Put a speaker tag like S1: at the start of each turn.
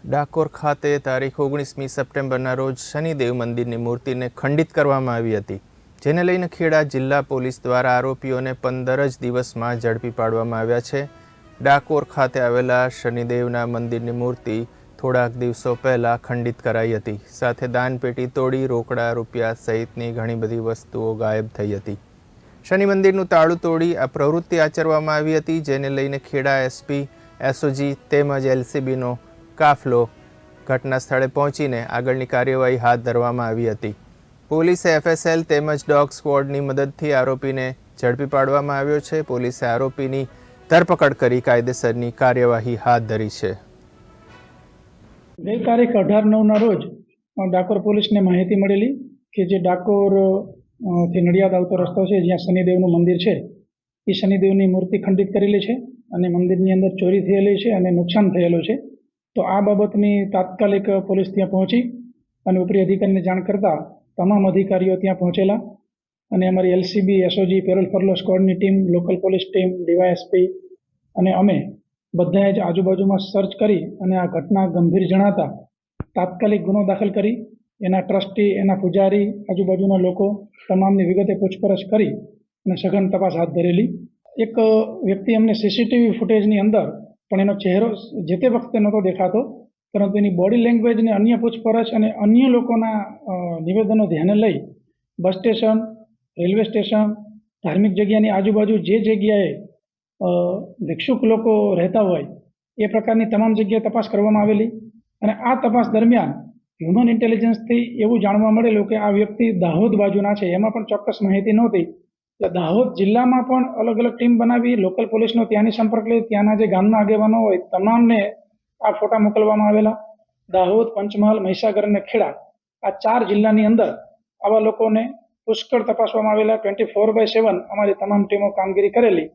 S1: ડાકોર ખાતે તારીખ 19મી સપ્ટેમ્બરના રોજ શનિદેવ મંદિરની મૂર્તિને ખંડિત કરવામાં આવી હતી, જેને લઈને ખેડા જિલ્લા પોલીસ દ્વારા આરોપીઓને 15 જ દિવસમાં ઝડપી પાડવામાં આવ્યા છે। ડાકોર ખાતે આવેલા શનિદેવના મંદિરની મૂર્તિ થોડાક દિવસો પહેલા ખંડિત કરાઈ હતી, સાથે દાનપેટી તોડી રોકડા રૂપિયા સહિતની ઘણી બધી વસ્તુઓ ગાયબ થઈ હતી। શનિ મંદિરનું તાળું તોડી આ પ્રવૃત્તિ આચરવામાં આવી હતી, જેને લઈને ખેડા એસપી, એસઓજી તેમજ એલસીબીનો કાફલો ઘટના સ્થળે પહોંચીને આગળની કાર્યવાહી હાથ ધરવામાં આવી હતી। પોલીસે એફએસએલ તેમજ ડોગ સ્ક્વોડની મદદથી આરોપીને ઝડપી પાડવામાં આવ્યો છે। પોલીસે આરોપીની ધરપકડ કરી કાયદેસરની કાર્યવાહી હાથ ધરી છે।
S2: ગઈ તારીખ 18/9ના રોજ ડાકોર પોલીસને માહિતી મળેલી કે જે ડાકોર થી નડિયાદ આવતો રસ્તો છે, જ્યાં શનિદેવનું મંદિર છે, એ શનિદેવની મૂર્તિ ખંડિત કરેલી છે અને મંદિરની અંદર ચોરી થયેલી છે અને નુકસાન થયેલું છે। તો આ બાબતની તાત્કાલિક પોલીસ ત્યાં પહોંચી અને ઉપરી અધિકારીને જાણ કરતા તમામ અધિકારીઓ ત્યાં પહોંચેલા અને અમારી એલસીબી, એસઓજી, પેરોલ ફરલો સ્ક્વોડની team, local police team, DySP અને અમે બધાએ જ આજુબાજુમાં સર્ચ કરી અને આ ઘટના ગંભીર જણાતા તાત્કાલિક ગુનો દાખલ કરી એના ટ્રસ્ટી, એના પૂજારી, આજુબાજુના લોકો તમામની વિગતે પૂછપરછ કરી અને સઘન તપાસ હાથ ધરેલી। એક વ્યક્તિ અમને સીસીટીવી ફૂટેજની અંદર પણ એનો ચહેરો જે તે વખતે નહોતો દેખાતો, પરંતુ એની બોડી લેંગ્વેજ ને અન્ય પૂછપરછ અને અન્ય લોકોના નિવેદનો ધ્યાને લઈ બસ સ્ટેશન, રેલવે સ્ટેશન, ધાર્મિક જગ્યાની આજુબાજુ જે જગ્યાએ ભિક્ષુક લોકો રહેતા હોય એ પ્રકારની તમામ જગ્યાએ તપાસ કરવામાં આવેલી અને આ તપાસ દરમિયાન હ્યુમન ઇન્ટેલિજન્સથી એવું જાણવા મળેલું કે આ વ્યક્તિ દાહોદ બાજુના છે। એમાં પણ ચોક્કસ માહિતી નહોતી। દાહોદ જિલ્લામાં પણ અલગ અલગ ટીમ બનાવી લોકલ પોલીસનો ત્યાંની સંપર્ક લઈ ત્યાંના જે ગામના આગેવાનો હોય તમામને આ ફોટા મોકલવામાં આવેલા। દાહોદ, પંચમહાલ, મહીસાગર અને ખેડા આ 4 જિલ્લાની અંદર આવા લોકોને પુષ્કળ તપાસવામાં આવેલા। 24/7 અમારી તમામ ટીમો કામગીરી કરેલી।